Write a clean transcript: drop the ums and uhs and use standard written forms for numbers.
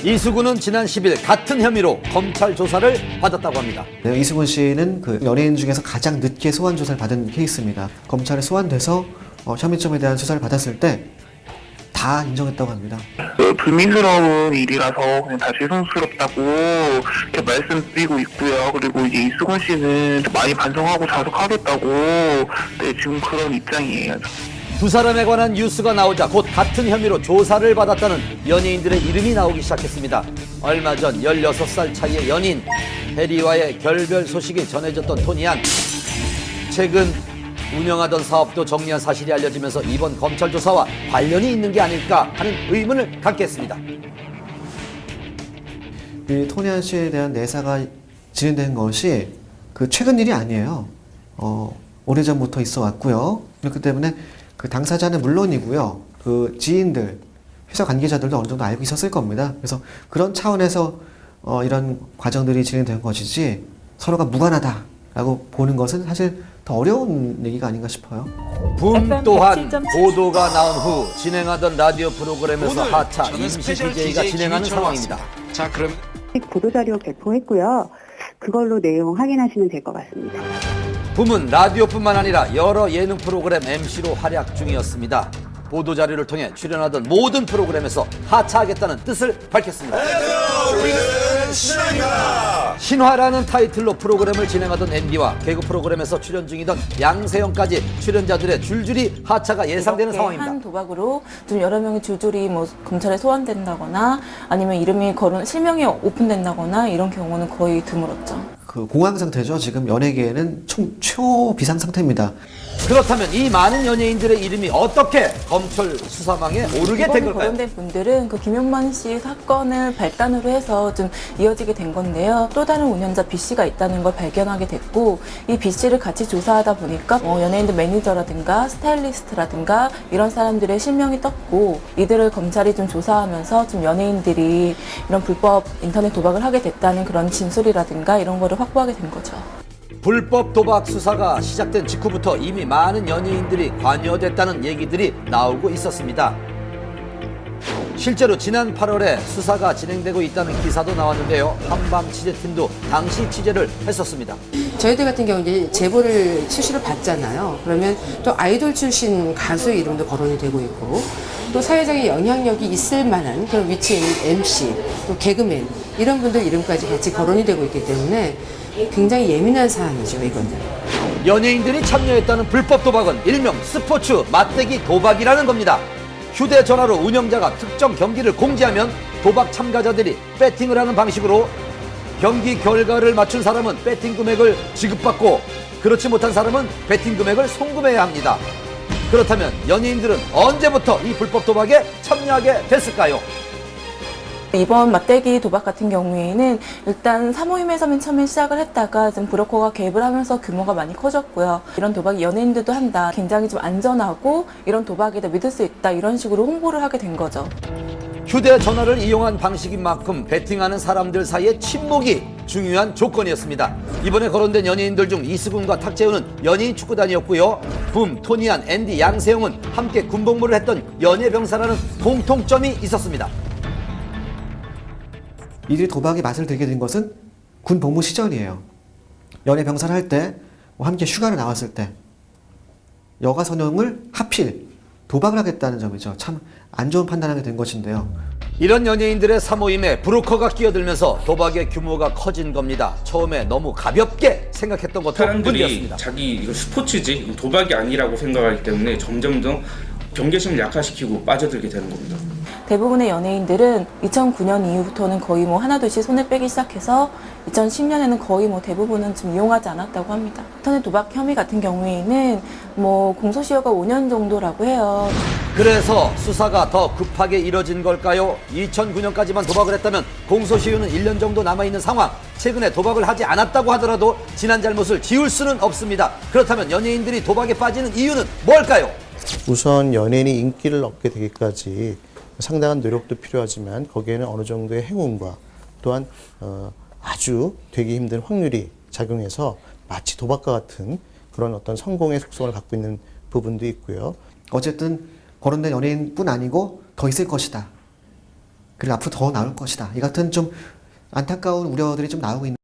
이수근은 지난 10일 같은 혐의로 검찰 조사를 받았다고 합니다. 네, 이수근 씨는 그 연예인 중에서 가장 늦게 소환 조사를 받은 케이스입니다. 검찰에 소환돼서 혐의점에 대한 수사를 받았을 때 다 인정했다고 합니다. 불미스러운 일이라서 그냥 다 죄송스럽다고 이렇게 말씀드리고 있고요. 그리고 이제 이수근 씨는 많이 반성하고 자숙하겠다고 지금 그런 입장이에요. 두 사람에 관한 뉴스가 나오자 곧 같은 혐의로 조사를 받았다는 연예인들의 이름이 나오기 시작했습니다. 얼마 전 16살 차이의 연인 해리와의 결별 소식이 전해졌던 토니안. 최근 운영하던 사업도 정리한 사실이 알려지면서 이번 검찰 조사와 관련이 있는 게 아닐까 하는 의문을 갖게 했습니다. 이 토니안 씨에 대한 내사가 진행된 것이 그 최근 일이 아니에요. 오래전부터 있어 왔고요. 그렇기 때문에 그 당사자는 물론이고요. 그 지인들, 회사 관계자들도 어느 정도 알고 있었을 겁니다. 그래서 그런 차원에서 이런 과정들이 진행된 것이지 서로가 무관하다라고 보는 것은 사실 더 어려운 얘기가 아닌가 싶어요. 붐 또한 보도가 나온 후 진행하던 라디오 프로그램에서 하차 임시 DJ가 진행하는 상황입니다. 자, 그럼 보도자료 배포했고요. 그걸로 내용 확인하시면 될 것 같습니다. 붐은 라디오뿐만 아니라 여러 예능 프로그램 MC로 활약 중이었습니다. 보도자료를 통해 출연하던 모든 프로그램에서 하차하겠다는 뜻을 밝혔습니다. 우리는 신화입니다. 신화라는 타이틀로 프로그램을 진행하던 MD와 개그 프로그램에서 출연 중이던 양세형까지 출연자들의 줄줄이 하차가 예상되는 상황입니다. 한 도박으로 좀 여러 명이 줄줄이 뭐 검찰에 소환된다거나 아니면 이름이 거론 실명이 오픈된다거나 이런 경우는 거의 드물었죠. 그 공황 상태죠. 지금 연예계에는 초비상 상태입니다. 그렇다면 이 많은 연예인들의 이름이 어떻게 검찰 수사망에 오르게 된 이번에 걸까요? 거론된 분들은 그 김용만 씨 사건을 발단으로 해서 좀 이어지게 된 건데요. 또 다른 운영자 B 씨가 있다는 걸 발견하게 됐고 이 B 씨를 같이 조사하다 보니까 연예인들 매니저라든가 스타일리스트라든가 이런 사람들의 실명이 떴고 이들을 검찰이 좀 조사하면서 좀 연예인들이 이런 불법 인터넷 도박을 하게 됐다는 그런 진술이라든가 이런 거를 확보하게 된 거죠. 불법 도박 수사가 시작된 직후부터 이미 많은 연예인들이 관여됐다는 얘기들이 나오고 있었습니다. 실제로 지난 8월에 수사가 진행되고 있다는 기사도 나왔는데요. 한방 취재팀도 당시 취재를 했었습니다. 저희들 같은 경우 이제 제보를 수시로 받잖아요. 그러면 또 아이돌 출신 가수의 이름도 거론이 되고 있고 또 사회적인 영향력이 있을 만한 그런 위치에 있는 MC, 또 개그맨 이런 분들 이름까지 같이 거론이 되고 있기 때문에 굉장히 예민한 사안이죠, 이거는. 연예인들이 참여했다는 불법 도박은 일명 스포츠 맞대기 도박이라는 겁니다. 휴대전화로 운영자가 특정 경기를 공지하면 도박 참가자들이 배팅을 하는 방식으로 경기 결과를 맞춘 사람은 배팅 금액을 지급받고 그렇지 못한 사람은 배팅 금액을 송금해야 합니다. 그렇다면 연예인들은 언제부터 이 불법 도박에 참여하게 됐을까요? 이번 맞대기 도박 같은 경우에는 일단 사모임에서 맨 처음에 시작을 했다가 좀 브로커가 개입을 하면서 규모가 많이 커졌고요. 이런 도박이 연예인들도 한다. 굉장히 좀 안전하고 이런 도박이다 믿을 수 있다. 이런 식으로 홍보를 하게 된 거죠. 휴대전화를 이용한 방식인 만큼 배팅하는 사람들 사이의 친목이 중요한 조건이었습니다. 이번에 거론된 연예인들 중 이수근과 탁재훈은 연예인 축구단이었고요. 붐, 토니안, 앤디, 양세형은 함께 군복무를 했던 연예병사라는 공통점이 있었습니다. 이들이 도박의 맛을 들게 된 것은 군 복무 시절이에요. 연예 병사를 할 때 함께 휴가를 나왔을 때 여가 선용을 하필 도박을 하겠다는 점이죠. 참 안 좋은 판단하게 된 것인데요. 이런 연예인들의 사모임에 브로커가 끼어들면서 도박의 규모가 커진 겁니다. 처음에 너무 가볍게 생각했던 것도 사람들이 문제였습니다. 자기 이거 스포츠지 이거 도박이 아니라고 생각하기 때문에 점점 더 경계심을 약화시키고 빠져들게 되는 겁니다. 대부분의 연예인들은 2009년 이후부터는 거의 뭐 하나둘씩 손을 빼기 시작해서 2010년에는 거의 뭐 대부분은 좀 이용하지 않았다고 합니다. 인터넷 도박 혐의 같은 경우에는 뭐 공소시효가 5년 정도라고 해요. 그래서 수사가 더 급하게 이뤄진 걸까요? 2009년까지만 도박을 했다면 공소시효는 1년 정도 남아있는 상황. 최근에 도박을 하지 않았다고 하더라도 지난 잘못을 지울 수는 없습니다. 그렇다면 연예인들이 도박에 빠지는 이유는 뭘까요? 우선 연예인이 인기를 얻게 되기까지 상당한 노력도 필요하지만 거기에는 어느 정도의 행운과 또한 아주 되기 힘든 확률이 작용해서 마치 도박과 같은 그런 어떤 성공의 속성을 갖고 있는 부분도 있고요. 어쨌든 거론된 연예인뿐 아니고 더 있을 것이다. 그리고 앞으로 더 나올 것이다. 이 같은 좀 안타까운 우려들이 좀 나오고 있는